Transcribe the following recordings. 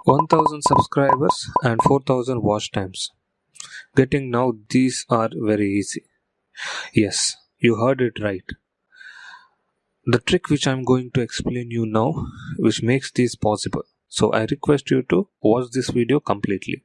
1000 subscribers and 4000 watch times. Getting now these are very easy. Yes, you heard it right. The trick which I'm going to explain you now, which makes this possible. So I request you to watch this video completely.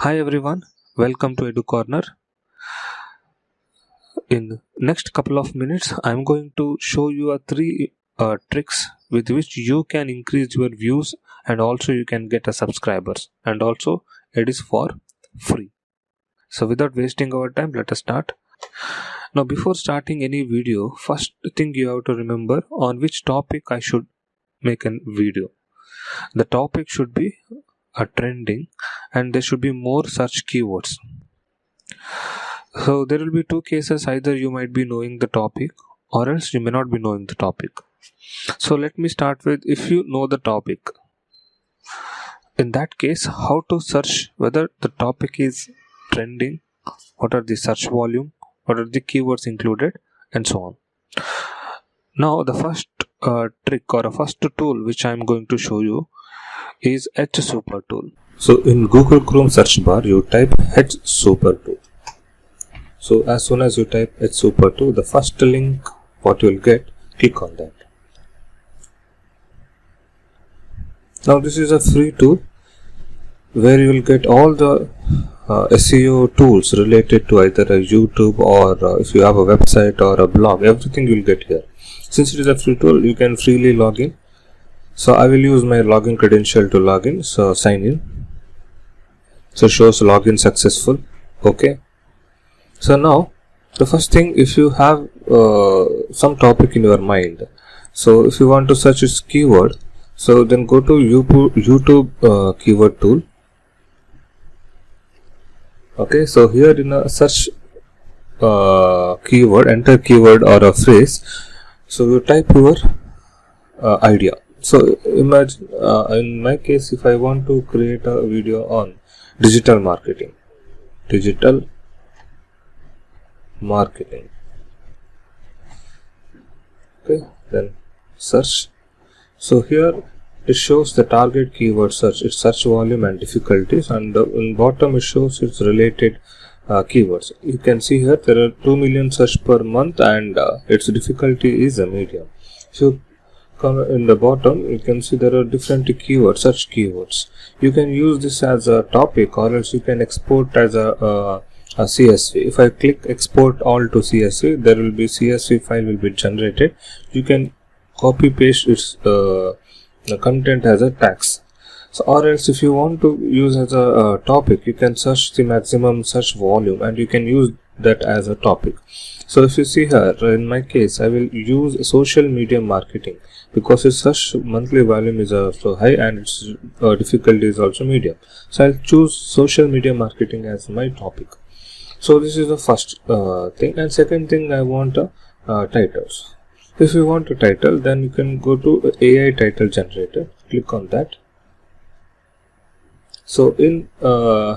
Hi everyone, welcome to Edu Corner. In next couple of minutes, I'm going to show you three tricks with which you can increase your views and also you can get a subscribers, and also it is for free. So without wasting our time, let us start. Now before starting any video, first thing you have to remember on which topic I should make a video. The topic should be a trending and there should be more search keywords. So there will be two cases, either you might be knowing the topic or else you may not be knowing the topic. So let me start with, if you know the topic, in that case how to search whether the topic is trending, what are the search volume, what are the keywords included, and so on. Now the first trick or a first tool which I am going to show you is H Super tool. So in Google Chrome search bar you type H Super tool. So as soon as you type H Super tool, the first link what you will get, click on that. Now this is a free tool where you will get all the SEO tools related to either a YouTube or if you have a website or a blog, everything you will get here. Since it is a free tool, you can freely log in. So I will use my login credential to log in. So sign in. So shows login successful. Okay. So now the first thing, if you have some topic in your mind, so if you want to search its keyword, so then go to YouTube keyword tool. Okay, so here in a search keyword, enter keyword or a phrase, so you type your idea. So imagine in my case, if I want to create a video on digital marketing, okay, then search. So here it shows the target keyword search, its search volume and difficulties, and in bottom it shows its related keywords. You can see here there are 2 million search per month and its difficulty is a medium. So come in the bottom, you can see there are different keywords, search keywords. You can use this as a topic or else you can export as a CSV. If I click export all to CSV, there will be CSV file will be generated. You can copy paste its content as a text. So or else if you want to use as a topic, you can search the maximum search volume and you can use that as a topic. So if you see here, in my case I will use social media marketing because its search monthly volume is so high and its difficulty is also medium. So I'll choose social media marketing as my topic. So this is the first thing, and second thing, I want a titles. If you want a title, then you can go to AI title generator, click on that. So in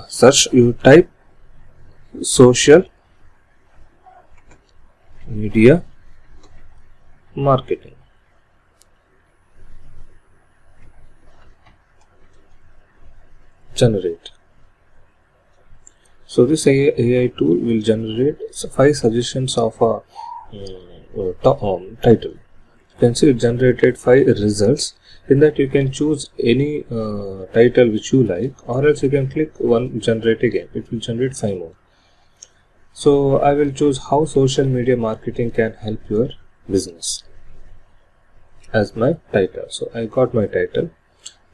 search you type social media marketing. Generate. So this AI tool will generate 5 suggestions of a title. You can see it generated 5 results. In that you can choose any title which you like, or else you can click one generate again. It will generate 5 more. So I will choose how social media marketing can help your business as my title. So I got my title.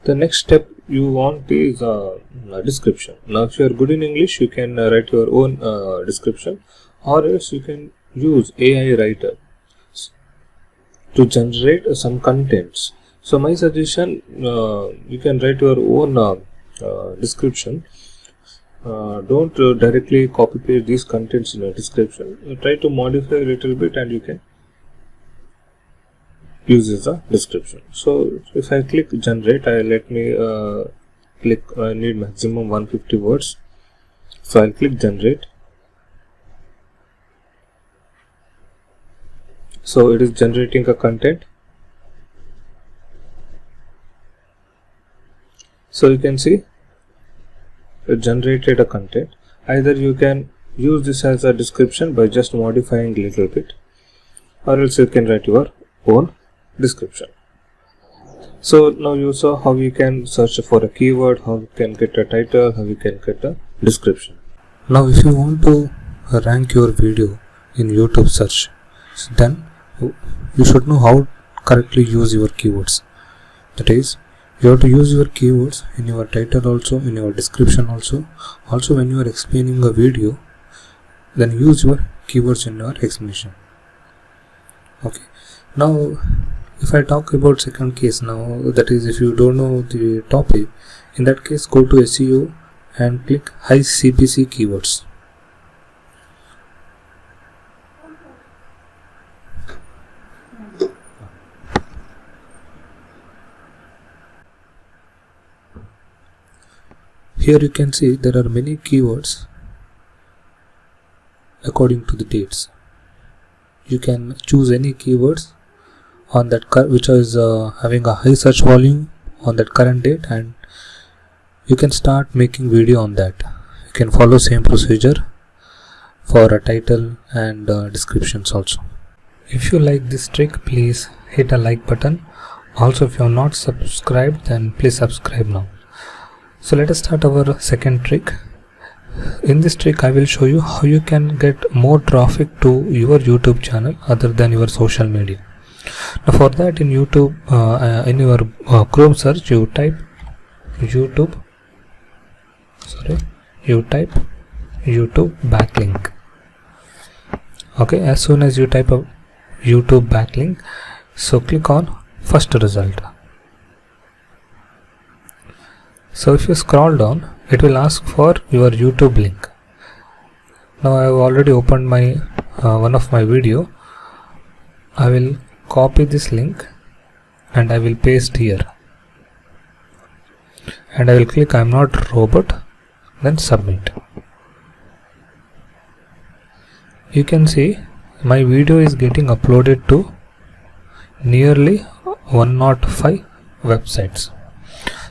The next step you want is a description. Now if you are good in English, you can write your own description, or else you can use AI writer to generate some contents. So my suggestion, you can write your own description. Don't directly copy paste these contents in a description. Try to modify a little bit and you can use as a description. So if I click generate, let me click, I need maximum 150 words. So I'll click generate. So it is generating a content. So you can see it generated a content. Either you can use this as a description by just modifying a little bit, or else you can write your own description. So now you saw how you can search for a keyword, how you can get a title, how you can get a description. Now if you want to rank your video in YouTube search, then you should know how correctly use your keywords. That is, you have to use your keywords in your title also, in your description also. Also when you are explaining a video, then use your keywords in your explanation. Okay. Now if I talk about second case now, that is if you don't know the topic, in that case go to SEO and click high CPC keywords. Here you can see there are many keywords according to the dates. You can choose any keywords on that which is having a high search volume on that current date, and you can start making video on that. You can follow same procedure for a title and descriptions also. If you like this trick, please hit a like button. Also if you are not subscribed, then please subscribe now. So let us start our second trick. In this trick I will show you how you can get more traffic to your YouTube channel other than your social media. Now for that, in YouTube, in your Chrome search, you type YouTube backlink. Okay, as soon as you type a YouTube backlink, so click on first result. So if you scroll down, it will ask for your YouTube link. Now I have already opened my one of my video. I will copy this link and I will paste here, and I will click I am not robot, then submit. You can see my video is getting uploaded to nearly 105 websites.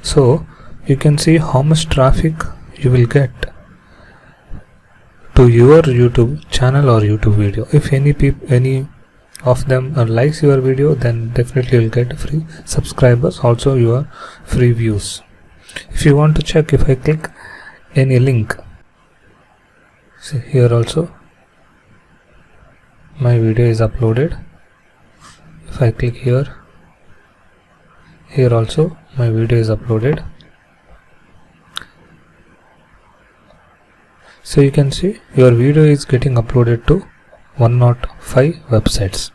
So you can see how much traffic you will get to your YouTube channel or YouTube video. If any of them likes your video, then definitely you'll get free subscribers, also your free views. If you want to check, if I click any link, see here also my video is uploaded. If I click here also my video is uploaded. So you can see your video is getting uploaded to 105 websites.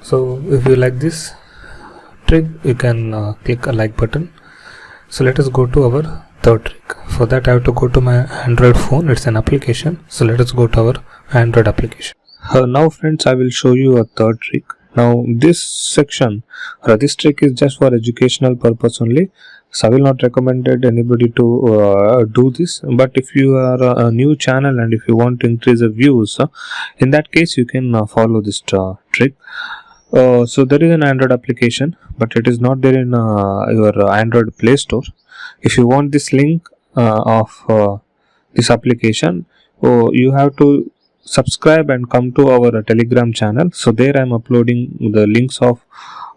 So if you like this trick, you can click a like button. So let us go to our third trick. For that I have to go to my Android phone. It's an application. So let us go to our Android application. Now friends, I will show you a third trick. Now this section or this trick is just for educational purpose only. So I will not recommend anybody to do this, but if you are a new channel and if you want to increase the views, in that case you can follow this trick. So there is an Android application, but it is not there in your Android Play Store. If you want this link of this application, you have to subscribe and come to our Telegram channel. So there I am uploading the links of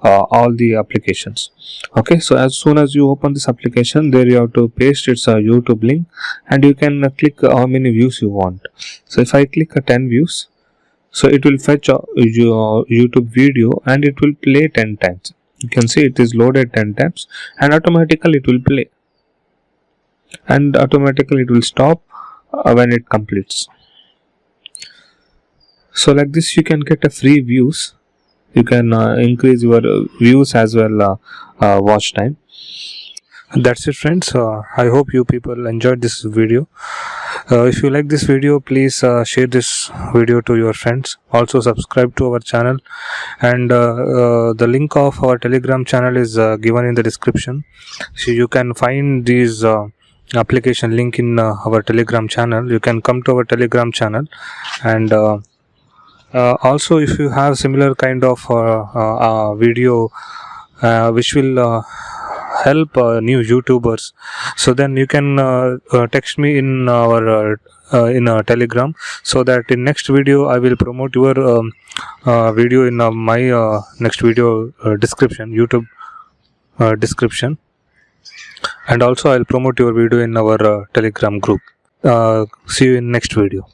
all the applications. Okay, so as soon as you open this application, there you have to paste its YouTube link, and you can click how many views you want. So if I click 10 views, so it will fetch your YouTube video and it will play 10 times. You can see it is loaded 10 times and automatically it will play, and automatically it will stop when it completes. So like this you can get a free views. You can increase your views as well watch time. That's it friends. I hope you people enjoyed this video. If you like this video, please share this video to your friends. Also subscribe to our channel, and the link of our Telegram channel is given in the description. So you can find these application link in our Telegram channel. You can come to our Telegram channel, and also if you have similar kind of video which will help new YouTubers, so then you can text me in our Telegram, so that in next video I will promote your video in my next video description, YouTube description, and also I'll promote your video in our Telegram group. See you in next video.